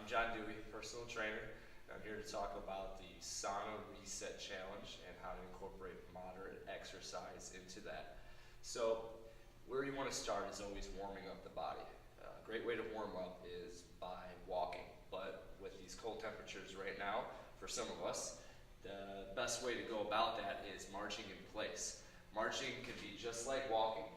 Dewey, personal trainer, and I'm here to talk about the USANA RESET challenge and how to incorporate moderate exercise into that. So where you want to start is always warming up the body. A great way to warm up is by walking, but with these cold temperatures right now, for some of us, the best way to go about that is marching in place. Marching can be just like walking,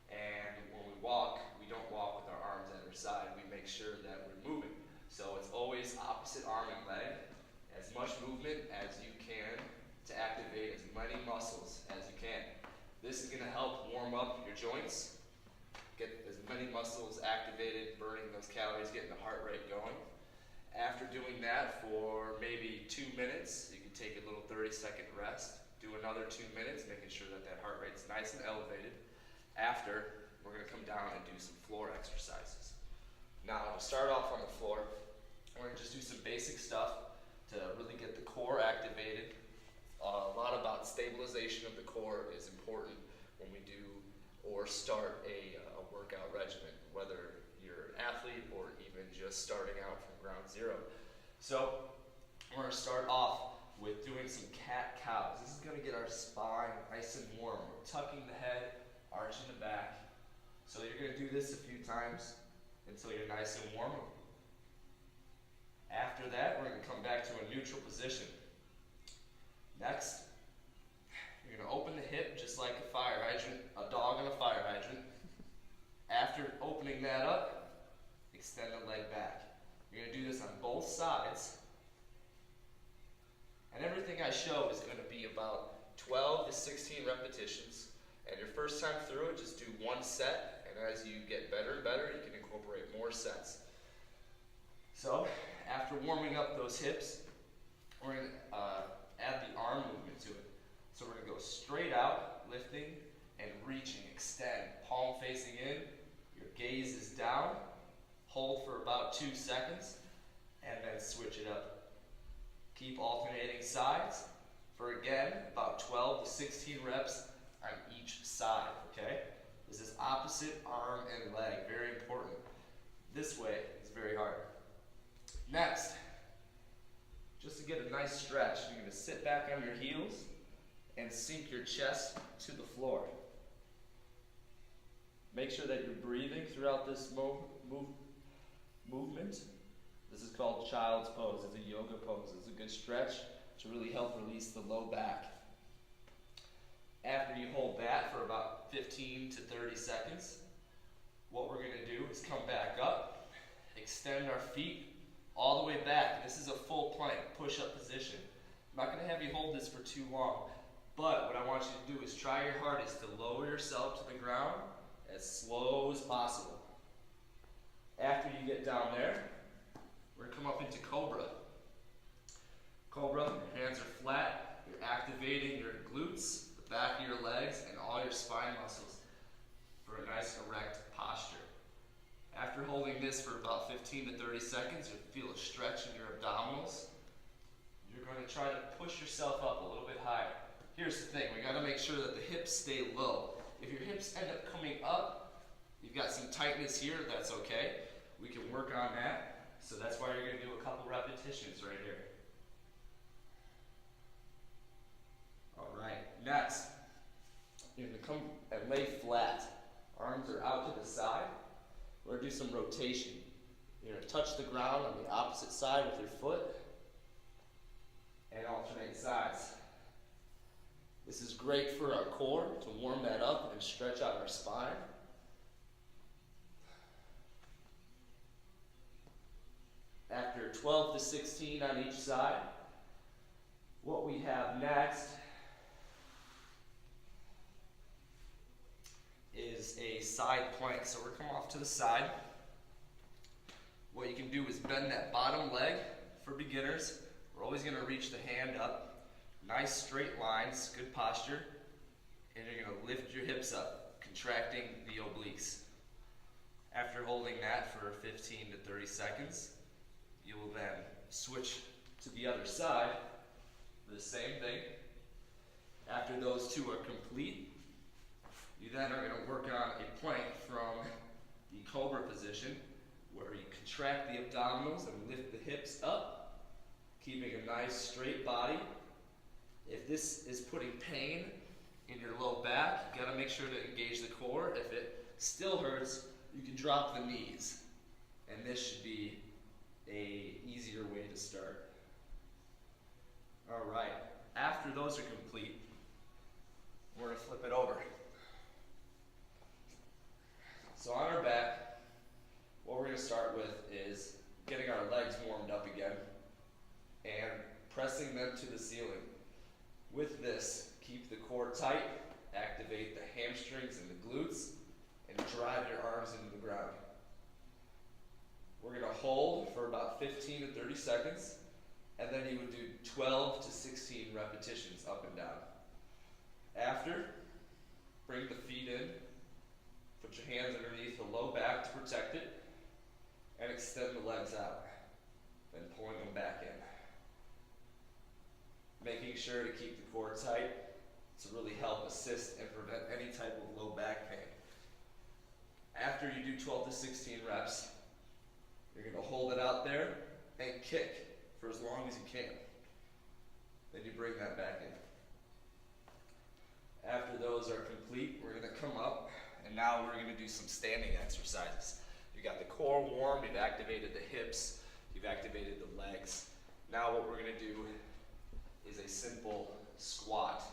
and when we walk, we don't walk with our arms at our side. We make sure that we're moving. So it's always opposite arm and leg, as much movement as you can to activate as many muscles as you can. This is going to help warm up your joints, get as many muscles activated, burning those calories, getting the heart rate going. After doing that for maybe 2 minutes, you can take a little 30-second rest, do another 2 minutes, making sure that that heart rate's nice and elevated. After, we're going to come down and do some floor exercises. Now, to start off on the floor, we're going to just do some basic stuff to really get the core activated. A lot about stabilization of the core is important when we do or start a workout regimen, whether you're an athlete or even just starting out from ground zero. So, we're going to start off with doing some cat-cows. This is going to get our spine nice and warm. We're tucking the head, arching the back. So you're going to do this a few times until you're nice and warm. After that, we're going to come back to a neutral position. Next, you're going to open the hip just like a fire hydrant, a dog on a fire hydrant. After opening that up, extend the leg back. You're going to do this on both sides. And everything I show is going to be about 12 to 16 repetitions. And your first time through it, just do one set. And as you get better and better, you can incorporate more sets. So, after warming up those hips, we're going to add the arm movement to it. So we're going to go straight out, lifting and reaching, extend, palm facing in, your gaze is down, hold for about 2 seconds, and then switch it up. Keep alternating sides for, again, about 12 to 16 reps on each side, okay? This is opposite arm and leg, very important. This way is very hard. Next, just to get a nice stretch, you're going to sit back on your heels and sink your chest to the floor. Make sure that you're breathing throughout this movement. This is called child's pose. It's a yoga pose. It's a good stretch to really help release the low back. After you hold that for about 15 to 30 seconds, what we're going to do is come back up, extend our feet all the way back. This is a full plank, push-up position. I'm not going to have you hold this for too long, but what I want you to do is try your hardest to lower yourself to the ground as slow as possible. After you get down there, we're going to come up into Cobra. Cobra, your hands are flat, you're activating your glutes, the back of your legs, and all your spine muscles for a nice erect posture. After holding this for about 15 to 30 seconds, you'll feel a stretch in your abdominals. You're going to try to push yourself up a little bit higher. Here's the thing, we got to make sure that the hips stay low. If your hips end up coming up, you've got some tightness here, that's okay. We can work on that. So that's why you're going to do a couple repetitions right here. Alright, next, you're going to come and lay flat. Arms are out to the side. We're going to do some rotation. You're going to touch the ground on the opposite side with your foot and alternate sides. This is great for our core to warm that up and stretch out our spine. After 12 to 16 on each side, what we have next is a side plank. So we're coming off to the side. What you can do is bend that bottom leg for beginners. We're always going to reach the hand up. Nice straight lines, good posture. And you're going to lift your hips up, contracting the obliques. After holding that for 15 to 30 seconds, you will then switch to the other side for the same thing. After those two are complete, you then are going to work on a plank from the cobra position where you contract the abdominals and lift the hips up, keeping a nice straight body. If this is putting pain in your low back, you gotta make sure to engage the core. If it still hurts, you can drop the knees. And this should be a easier way to start. All right, after those are complete, we're gonna flip it over. So on our back, what we're gonna start with is getting our legs warmed up again and pressing them to the ceiling. With this, keep the core tight, activate the hamstrings and the glutes, and drive your arms into the ground. We're gonna hold for about 15 to 30 seconds, and then you would do 12 to 16 repetitions up and down. After, bring the feet in, put your hands underneath the low back to protect it, and extend the legs out, then pulling them back in. Making sure to keep the core tight to really help assist and prevent any type of low back pain. After you do 12 to 16 reps, you're gonna hold it out there and kick for as long as you can. Then you bring that back in. After those are complete, we're gonna come up, and now we're gonna do some standing exercises. You got the core warm, you've activated the hips, you've activated the legs. Now what we're gonna do is a simple squat.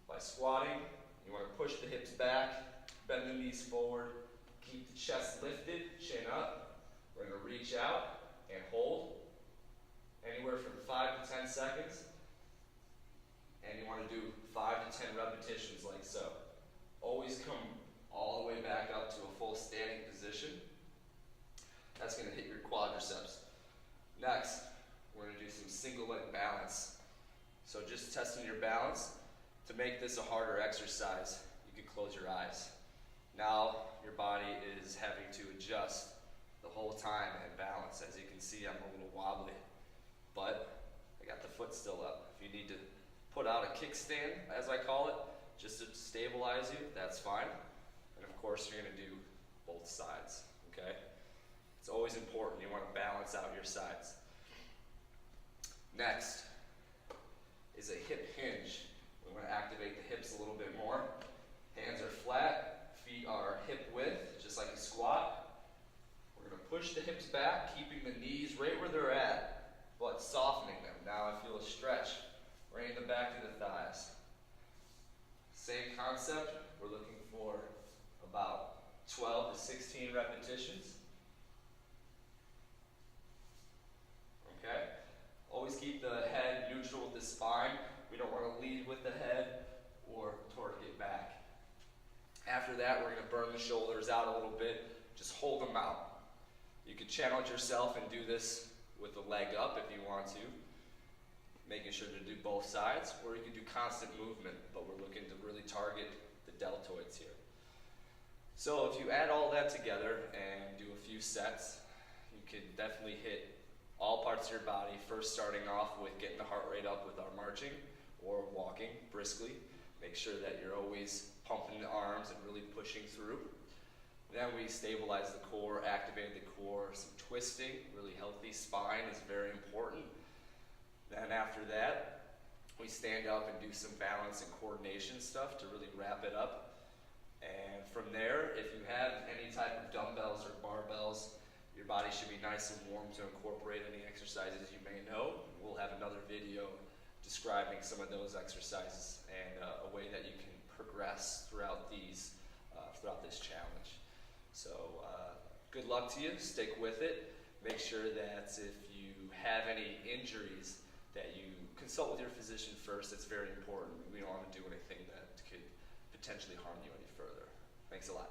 By squatting, you wanna push the hips back, bend the knees forward, keep the chest lifted, chin up. We're gonna reach out and hold anywhere from 5 to 10 seconds. And you wanna do 5 to 10 repetitions like so. Always come all the way back up to a full standing position. That's gonna hit your quadriceps. Next, we're gonna do some single leg balance. So just testing your balance. To make this a harder exercise, you can close your eyes. Now your body is having to adjust the whole time and balance. As you can see, I'm a little wobbly, but I got the foot still up. If you need to put out a kickstand, as I call it, just to stabilize you, that's fine. And of course, you're gonna do both sides, okay? It's always important, you wanna balance out your sides. Next is a hip hinge. We wanna activate the hips a little bit more. Hands are flat, feet are hip width, just like a squat. We're gonna push the hips back, keeping the knees right where they're at, but softening them. Now I feel a stretch right in the back of the thighs. Same concept, we're looking for about 12 to 16 repetitions. Okay? Always keep the head neutral with the spine. We don't want to lead with the head or torque it back. After that, we're going to burn the shoulders out a little bit. Just hold them out. You can challenge yourself and do this with the leg up if you want to, making sure to do both sides, or you can do constant movement, but we're looking to really target the deltoids here. So if you add all that together and do a few sets, you can definitely hit all parts of your body, first starting off with getting the heart rate up with our marching or walking briskly. Make sure that you're always pumping the arms and really pushing through. Then we stabilize the core, activate the core, some twisting, really healthy spine is very important. Then after that, we stand up and do some balance and coordination stuff to really wrap it up. And from there, if you have any type of dumbbells or barbells, your body should be nice and warm to incorporate any exercises you may know. We'll have another video describing some of those exercises and a way that you can progress throughout this challenge. So good luck to you, stick with it. Make sure that if you have any injuries that you consult with your physician first. It's very important. We don't want to do anything that could potentially harm you any further. Thanks a lot.